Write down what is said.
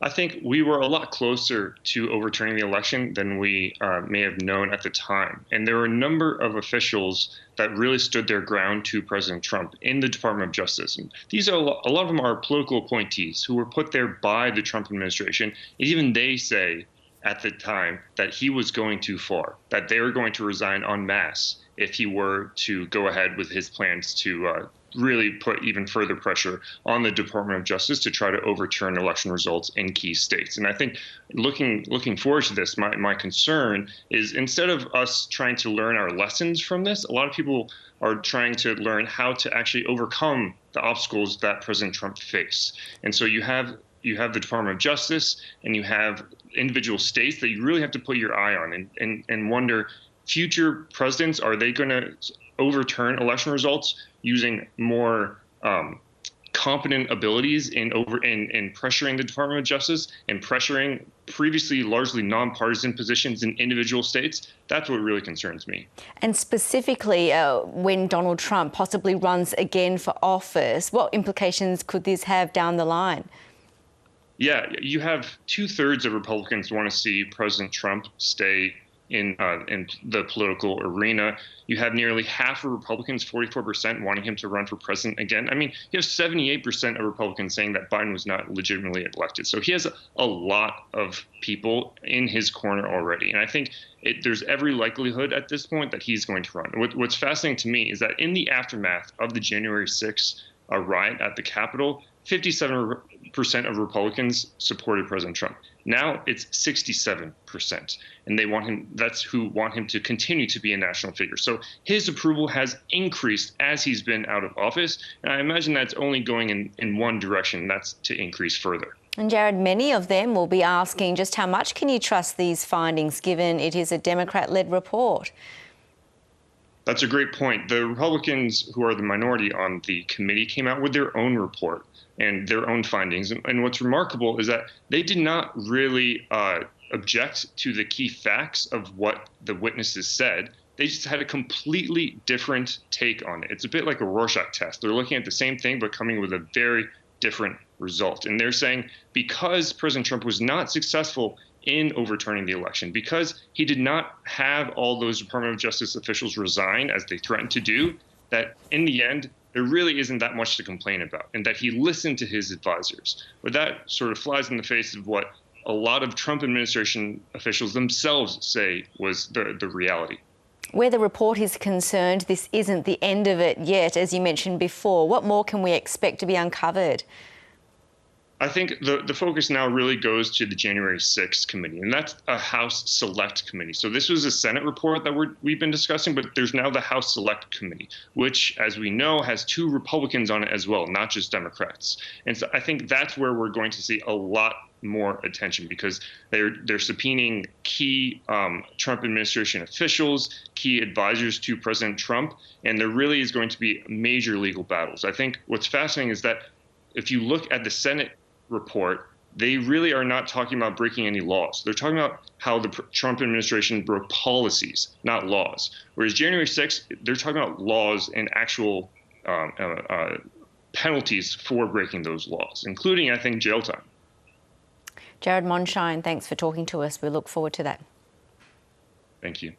I think we were a lot closer to overturning the election than we may have known at the time. And there were a number of officials that really stood their ground to President Trump in the Department of Justice. And these are a lot of them are political appointees who were put there by the Trump administration. And even they say at the time that he was going too far, that they were going to resign en masse if he were to go ahead with his plans to really put even further pressure on the Department of Justice to try to overturn election results in key states. And I think looking forward to this, my concern is instead of us trying to learn our lessons from this, a lot of people are trying to learn how to actually overcome the obstacles that President Trump faced. And so you have the Department of Justice and you have individual states that you really have to put your eye on and wonder, future presidents, are they going to overturn election results using more competent abilities in pressuring the Department of Justice and pressuring previously largely nonpartisan positions in individual states? That's what really concerns me. And specifically, when Donald Trump possibly runs again for office, what implications could this have down the line? Yeah, you have 2/3 of Republicans want to see President Trump stay in the political arena. You have nearly half of Republicans, 44%, wanting him to run for president again. I mean, you have 78% of Republicans saying that Biden was not legitimately elected. So he has a lot of people in his corner already. And I think there's every likelihood at this point that he's going to run. What's fascinating to me is that in the aftermath of the January 6th riot at the Capitol, 57% of Republicans supported President Trump. Now it's 67%, and they want him. That's who want him to continue to be a national figure. So his approval has increased as he's been out of office, and I imagine that's only going in one direction. That's to increase further. And Jared, many of them will be asking just how much can you trust these findings, given it is a Democrat-led report? That's a great point. The Republicans, who are the minority on the committee, came out with their own report and their own findings. And what's remarkable is that they did not really object to the key facts of what the witnesses said. They just had a completely different take on it. It's a bit like a Rorschach test. They're looking at the same thing, but coming with a very different result. And they're saying because President Trump was not successful in overturning the election, because he did not have all those Department of Justice officials resign as they threatened to do, that in the end, there really isn't that much to complain about, and that he listened to his advisors. But that sort of flies in the face of what a lot of Trump administration officials themselves say was the reality. Where the report is concerned, this isn't the end of it yet, as you mentioned before. What more can we expect to be uncovered? I think the focus now really goes to the January 6th committee, and that's a House Select Committee. So this was a Senate report that we've been discussing, but there's now the House Select Committee, which, as we know, has 2 Republicans on it as well, not just Democrats. And so I think that's where we're going to see a lot more attention, because they're subpoenaing key Trump administration officials, key advisors to President Trump, and there really is going to be major legal battles. I think what's fascinating is that if you look at the Senate report, they really are not talking about breaking any laws. They're talking about how the Trump administration broke policies, not laws. Whereas January 6th, they're talking about laws and actual penalties for breaking those laws, including, I think, jail time. Jared Mondschein, thanks for talking to us. We look forward to that. Thank you.